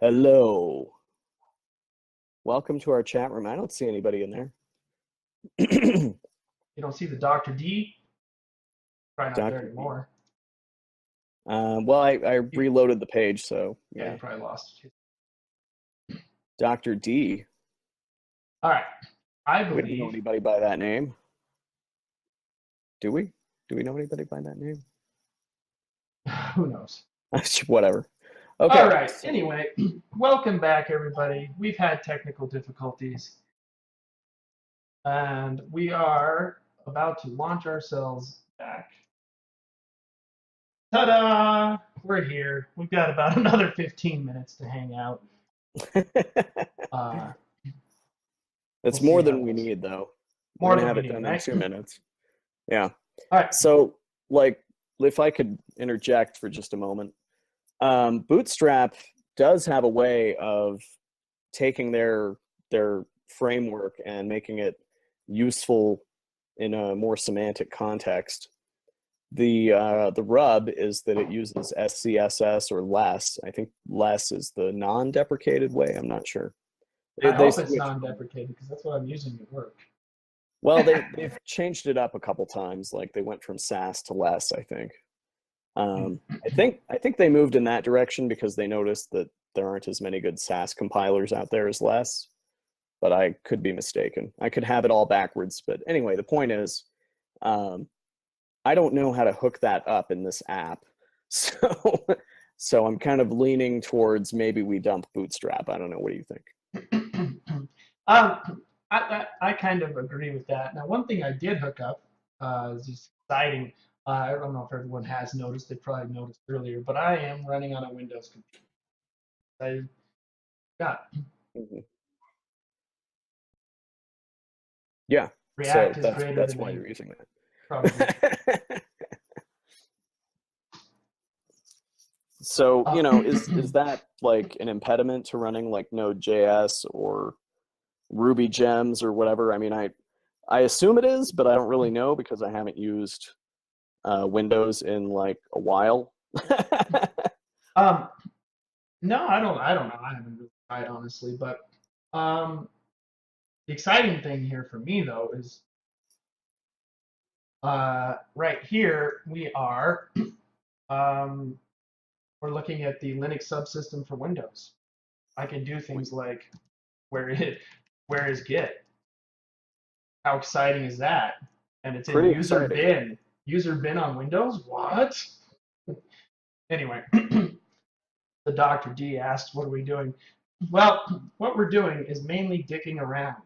Hello. Welcome to our chat room. I don't see anybody in there. You don't see the Dr. D? Probably not there Dr. D. anymore. Well, I reloaded the page, so Yeah, yeah. you probably lost it. Dr. D. All right. I We don't know believe. anybody by that name. Do we? Do we know anybody by that name? Who knows? Whatever. Okay. All right. Anyway, welcome back, everybody. We've had technical difficulties, and we are about to launch ourselves back. Ta-da! We're here. We've got about another 15 minutes to hang out. It's We'll more see how than it we goes. need, though. More We're gonna than have we it need, done in right? 2 minutes. Yeah. All right. So, if I could interject for just a moment, Bootstrap does have a way of taking their framework and making it useful in a more semantic context. The rub is that it uses SCSS or less. I think less is the non-deprecated way. I'm not sure. I They hope it's switch. non-deprecated because that's what I'm using at work. Well, they've changed it up a couple times. Like they went from SAS to less, I think. I think they moved in that direction because they noticed that there aren't as many good SAS compilers out there as less. But I could be mistaken. I could have it all backwards. But anyway, the point is, I don't know how to hook that up in this app. So I'm kind of leaning towards maybe we dump Bootstrap. I don't know. What do you think? I kind of agree with that. Now, one thing I did hook up is just exciting. I don't know if everyone has noticed. They probably noticed earlier, but I am running on a Windows computer. I got Mhm. Yeah. So React is greater that's than why Angular, you're using probably. that. So, is that like an impediment to running like Node.js or Ruby gems or whatever? I mean, I assume it is, but I don't really know because I haven't used Windows in like a while. No, I don't know. I haven't really tried honestly, but the exciting thing here for me though is right here we are. Um, we're looking at the Linux subsystem for Windows. I can do things like where is Git? How exciting is that? And it's in Pretty user exciting. bin. User bin on Windows? What? Anyway, the Dr. D asked, what are we doing? Well, what we're doing is mainly dicking around.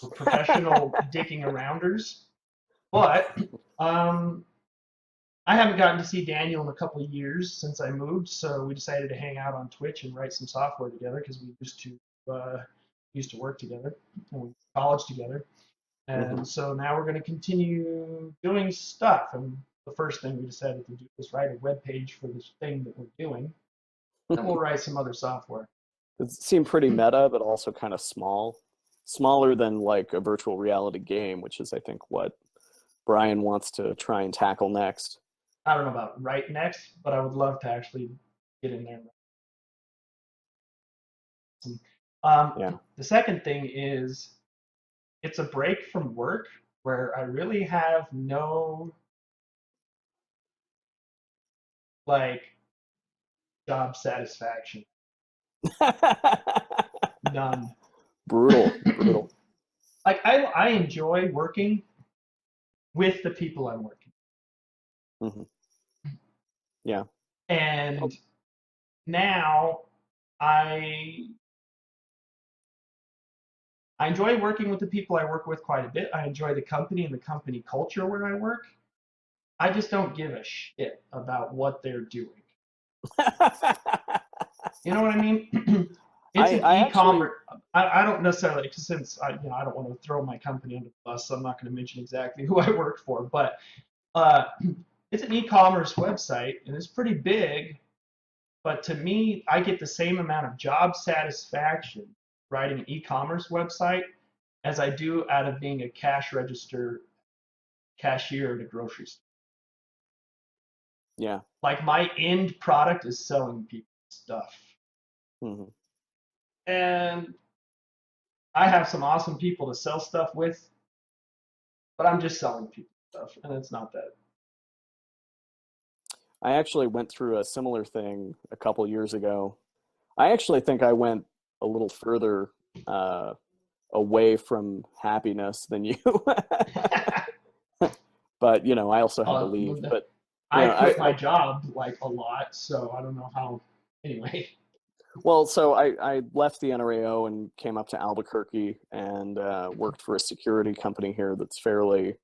We're professional dicking arounders. But I haven't gotten to see Daniel in a couple of years since I moved, so we decided to hang out on Twitch and write some software together because we used to work together and we went to college together. And so now we're going to continue doing stuff. And the first thing we decided to do was write a web page for this thing that we're doing. Then we'll write some other software. It seemed pretty meta, but also kind of small. Smaller than like a virtual reality game, which is, I think, what Brian wants to try and tackle next. I don't know about right next, but I would love to actually get in there. Yeah. The second thing is it's a break from work where I really have no like job satisfaction. None. Brutal. Like I enjoy working with the people I'm working. Yeah. And now I enjoy working with the people I work with quite a bit. I enjoy the company and the company culture where I work. I just don't give a shit about what they're doing. You know what I mean? It's an e-commerce. I don't necessarily, since I don't want to throw my company under the bus, so I'm not going to mention exactly who I work for. But it's an e-commerce website, and it's pretty big. But to me, I get the same amount of job satisfaction writing an e-commerce website as I do out of being a cash register cashier at a grocery store. Yeah. Like my end product is selling people stuff. Mhm. And I have some awesome people to sell stuff with, but I'm just selling people stuff, and it's not that. I actually went through a similar thing a couple years ago. I actually think I went a little further away from happiness than you. But I also had to leave. But I quit my I job like a lot, so I don't know how. Anyway. well, so I left the NRAO and came up to Albuquerque and worked for a security company here that's fairly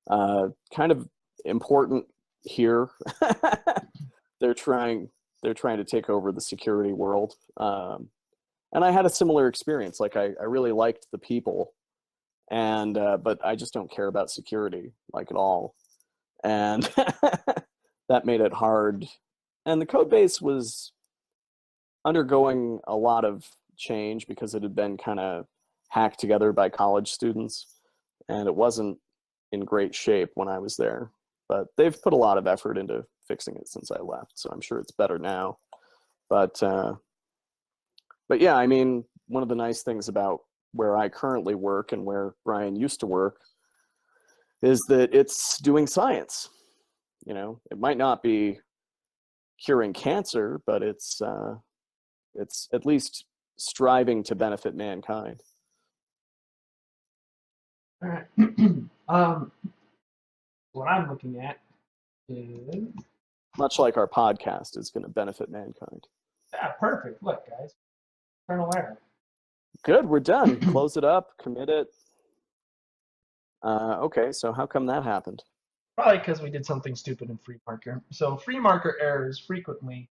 kind of important here. they're trying they're trying to take over the security world, and I had a similar experience. Like I really liked the people, and but I just don't care about security like at all, and that made it hard. And the code base was undergoing a lot of change because it had been kind of hacked together by college students, and it wasn't in great shape when I was there. But they've put a lot of effort into fixing it since I left, so I'm sure it's better now. But yeah, I mean, one of the nice things about where I currently work and where Brian used to work is that it's doing science. It might not be curing cancer, but it's at least striving to benefit mankind. All right. What I'm looking at is Much like our podcast is going to benefit mankind. perfect. Look, guys, internal error. Good, we're done. Close it up, commit it. Okay, so how come that happened? Probably because we did something stupid in FreeMarker. So FreeMarker errors frequently,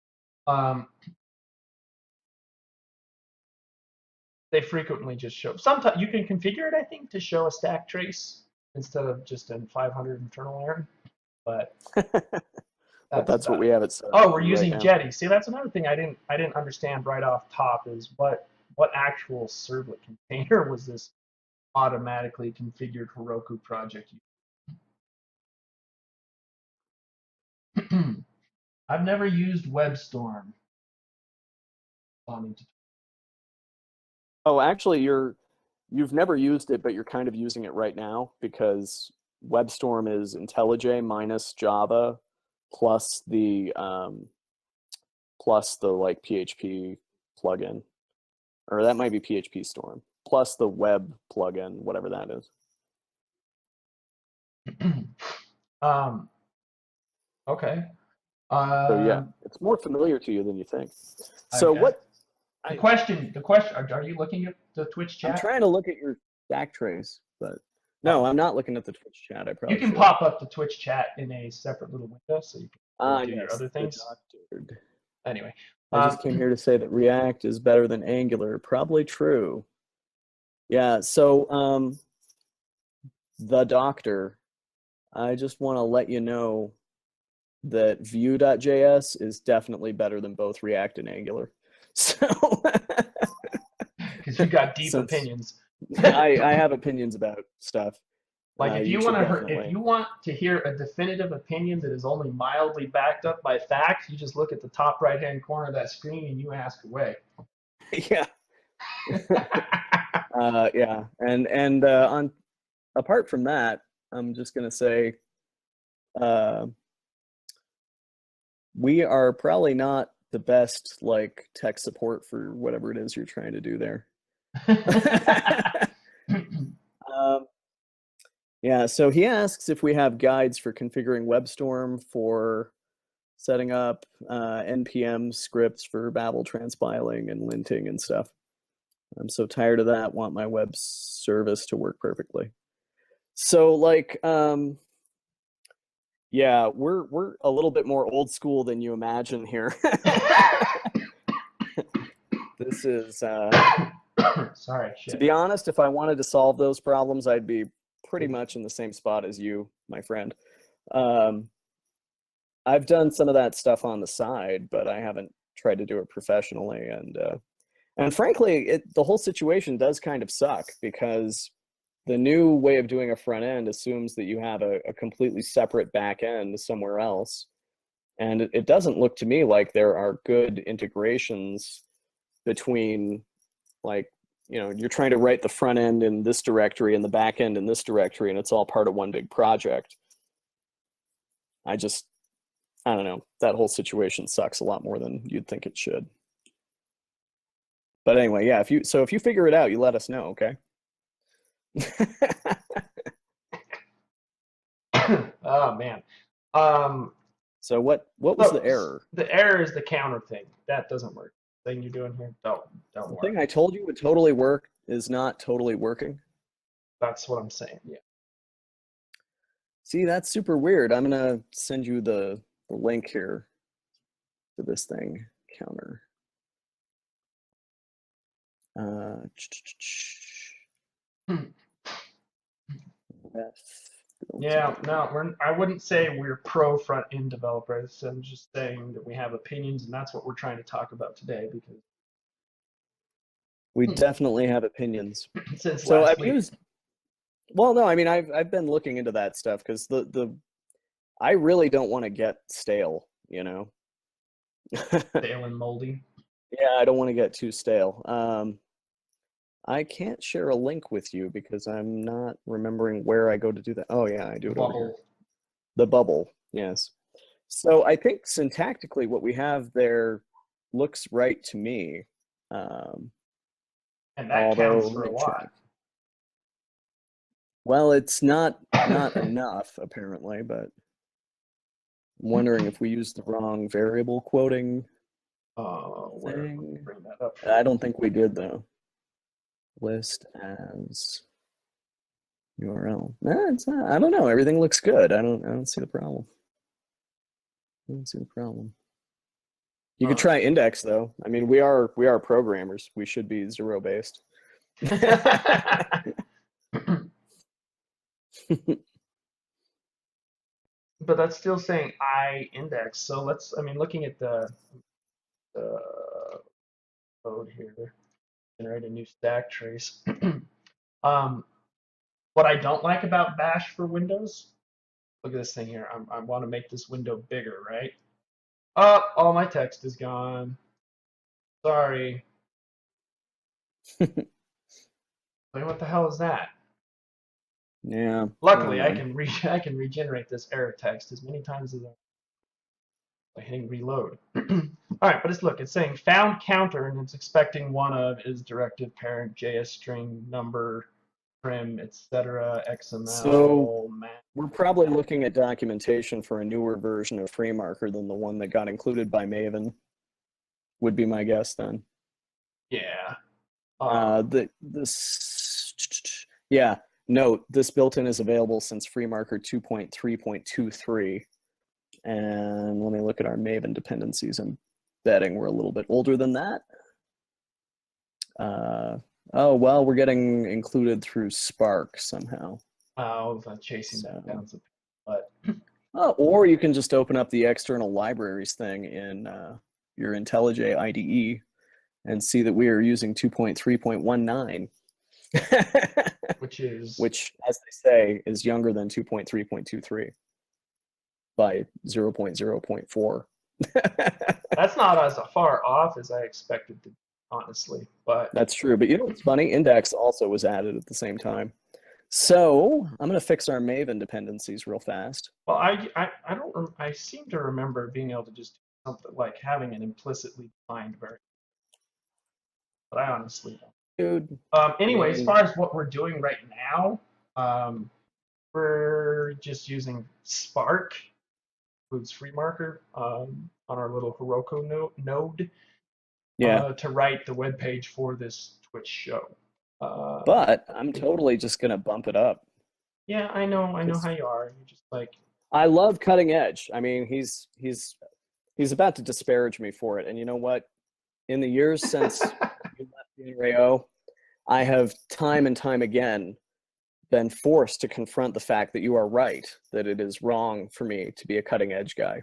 they frequently just show. Sometimes you can configure it, I think, to show a stack trace instead of just a 500 internal error. But but that's what we have it set. Oh, we're using Jetty. See, that's another thing I didn't understand right off top is what actual servlet container was this automatically configured Heroku project. I've never used WebStorm. Oh, actually, you've never used it, but you're kind of using it right now because WebStorm is IntelliJ minus Java plus the like PHP plugin, or that might be PHP Storm plus the web plugin, whatever that is. Okay. So yeah, it's more familiar to you than you think. So what? The question. Are you looking at the Twitch chat? I'm trying to look at your stack trace, but no, I'm not looking at the Twitch chat. I probably you can should. Pop up the Twitch chat in a separate little window, so you can do your other things. Anyway, I just came here to say that React is better than Angular. Probably true. Yeah. So the doctor, I just want to let you know that Vue.js is definitely better than both React and Angular. So because you got deep opinions. I have opinions about stuff. Like if you want to hear a definitive opinion that is only mildly backed up by facts, you just look at the top right-hand corner of that screen and you ask away. Yeah. Yeah. And on apart from that, I'm just gonna say we are probably not the best like tech support for whatever it is you're trying to do there. Yeah, so he asks if we have guides for configuring WebStorm for setting up NPM scripts for Babel transpiling and linting and stuff. I'm so tired of that, want my web service to work perfectly. So like, yeah, we're a little bit more old school than you imagine here. This is, sorry, shit. To be honest, if I wanted to solve those problems, I'd be pretty much in the same spot as you, my friend. I've done some of that stuff on the side, but I haven't tried to do it professionally. And frankly, the whole situation does kind of suck because the new way of doing a front end assumes that you have a completely separate back end somewhere else. And it doesn't look to me like there are good integrations between, like, you know, you're trying to write the front end in this directory and the back end in this directory, and it's all part of one big project. I don't know. That whole situation sucks a lot more than you'd think it should. But anyway, yeah, if you figure it out, you let us know, okay? Oh man. So what was the error? The error is the counter thing. That doesn't work. The thing you're doing here, don't The work. thing I told you would totally work is not totally working. That's what I'm saying. Yeah. See, that's super weird. I'm gonna send you the link here to this thing, counter. Yeah, no, I wouldn't say we're pro front end developers. I'm just saying that we have opinions, and that's what we're trying to talk about today. Because we definitely have opinions. Since so last I've week. used. Well, no, I mean I've been looking into that stuff because I really don't want to get stale, you know. Stale and moldy. Yeah, I don't want to get too stale. I can't share a link with you because I'm not remembering where I go to do that. Oh yeah, I do it over here. The bubble, yes. So I think syntactically what we have there looks right to me. And that counts for a lot. Well, it's not enough apparently, but I'm wondering if we used the wrong variable quoting thing. Bring that up. I don't think we did though. List as URL. It's not, I don't know. Everything looks good. I don't see the problem. I don't see the problem. You could try index though. I mean, we are programmers. We should be zero based. But that's still saying I index. So looking at the code here, generate a new stack trace. What I don't like about Bash for Windows, look at this thing here. I want to make this window bigger, right? Oh, all my text is gone. Sorry. What the hell is that? Yeah. Luckily, I can regenerate this error text as many times as by hitting reload. All right, but it's saying found counter, and it's expecting one of is directive parent JS string number trim etc. XML. So we're probably looking at documentation for a newer version of FreeMarker than the one that got included by Maven. Would be my guess then. Yeah. Yeah. Note, this built-in is available since FreeMarker 2.3.23. And let me look at our Maven dependencies. I'm betting we're a little bit older than that. Oh, well, we're getting included through Spark somehow. Oh, chasing that down. But or you can just open up the external libraries thing in your IntelliJ IDE and see that we are using 2.3.19. which, as they say, is younger than 2.3.23 by 0.0.4. That's not as far off as I expected to, honestly. But that's true. But you know what's funny? Index also was added at the same time. So I'm going to fix our Maven dependencies real fast. Well, I seem to remember being able to just do something like having an implicitly defined variable. But I honestly don't. Dude. Anyway, as far as what we're doing right now, we're just using Spark, includes FreeMarker, on our little Heroku node, to write the web page for this Twitch show. But I'm totally just gonna bump it up. Yeah, I know how you are. You're just like. I love cutting edge. I mean, he's about to disparage me for it, and you know what? In the years since you left NRAO, I have time and time again been forced to confront the fact that you are right, that it is wrong for me to be a cutting edge guy,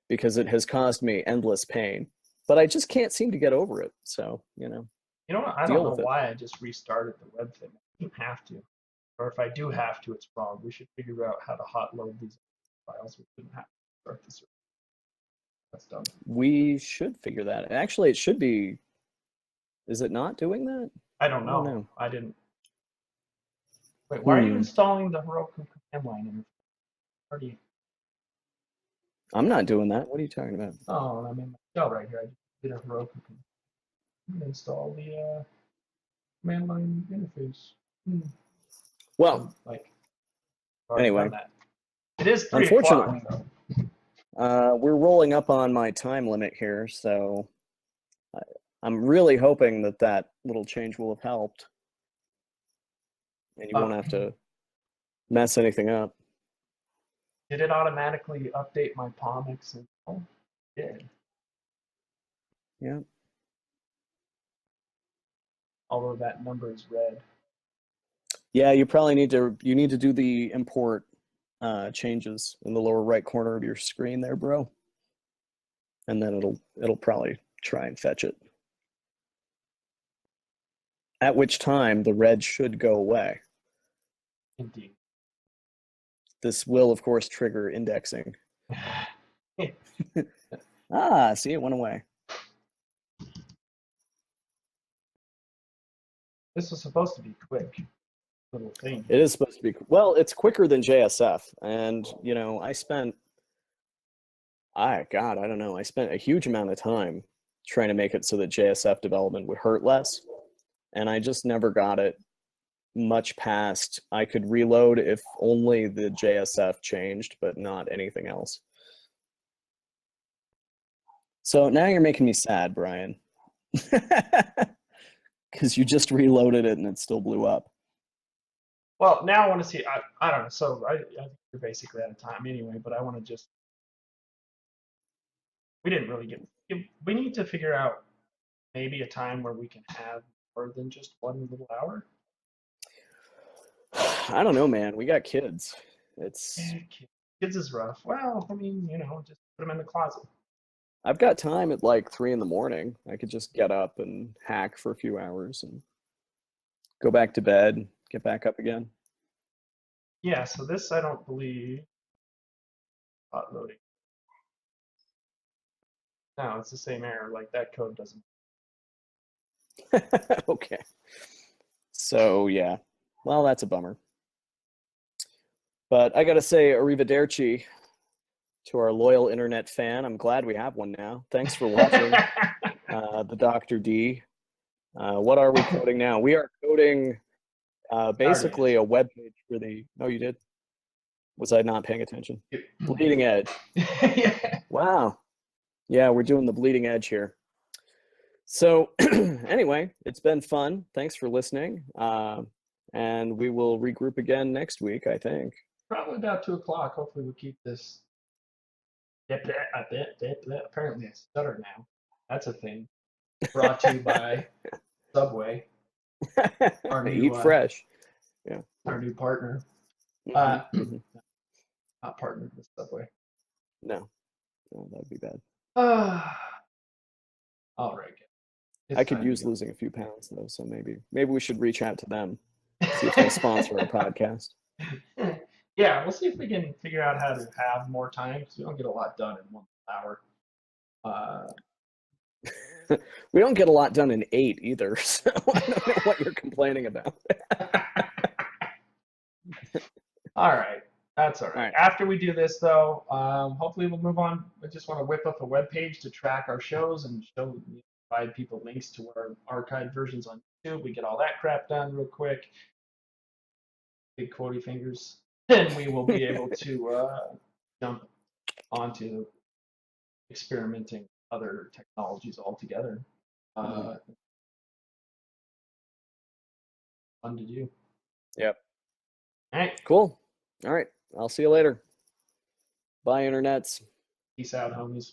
because it has caused me endless pain. But I just can't seem to get over it. So, you know. You know what? I don't know why I just restarted the web thing. I didn't have to. Or if I do have to, it's wrong. We should figure out how to hot load these files. We shouldn't have to start this. That's dumb. We should figure that. Actually, it should be Is it not doing that? I don't Oh, know. no. I didn't. Wait, why are you installing the Heroku command line interface? Where do you? I'm not doing that. What are you talking about? Oh, I'm in my shell right here. I just did a Heroku command. I'm gonna install the command line interface. Well, Like, anyway, that. It is 3 unfortunately, o'clock. So. we're rolling up on my time limit here, so I'm really hoping that that little change will have helped, and you won't have to mess anything up. Did it automatically update my POMX? Oh, it did. Yeah. Although that number is red. Yeah, you probably need to do the import changes in the lower right corner of your screen there, bro. And then it'll probably try and fetch it. At which time the red should go away. Indeed. This will, of course, trigger indexing. Ah, see, it went away. This was supposed to be quick. Little thing. It is supposed to be, well, it's quicker than JSF. And, you know, I spent I don't know, I spent a huge amount of time trying to make it so that JSF development would hurt less. And I just never got it much past, I could reload if only the JSF changed, but not anything else. So now you're making me sad, Brian. Because you just reloaded it and it still blew up. Well, now I want to see, I don't know, so I think we're basically out of time anyway, but I want to just, we didn't really we need to figure out maybe a time where we can have more than just 1 little hour. I don't know, man. We got kids. It's kids is rough. Well, I mean, you know, just put them in the closet. I've got time at like 3 in the morning. I could just get up and hack for a few hours and go back to bed, get back up again. Yeah, so this I don't believe hot loading. No, it's the same error. Like that code doesn't. Okay. So yeah, well, that's a bummer. But I gotta say, arrivederci to our loyal internet fan. I'm glad we have one now. Thanks for watching, the Dr. D. What are we coding now? We are coding basically a web page for the. Oh, you did? Was I not paying attention? Bleeding edge. Yeah. Wow. Yeah, we're doing the bleeding edge here. So anyway, it's been fun. Thanks for listening. And we will regroup again next week, I think. Probably about 2 o'clock. Hopefully we'll keep this. Apparently I stutter now. That's a thing. Brought to you by Subway. Our new, Eat fresh. Yeah. Our new partner. Mm-hmm. Not partnered with Subway. No, that'd be bad. All right. I could use losing a few pounds though, so maybe we should reach out to them, see if they sponsor our podcast. Yeah, we'll see if we can figure out how to have more time because we don't get a lot done in 1 hour. We don't get a lot done in 8 either, so I don't know what you're complaining about. All right. That's all right. All right. After we do this, though, hopefully we'll move on. I just want to whip up a web page to track our shows and provide people links to our archived versions on YouTube. We get all that crap done real quick. Big quotey fingers. Then we will be able to jump onto experimenting other technologies altogether. Fun to do. Yep. All right. Cool. All right. I'll see you later. Bye, internets. Peace out, homies.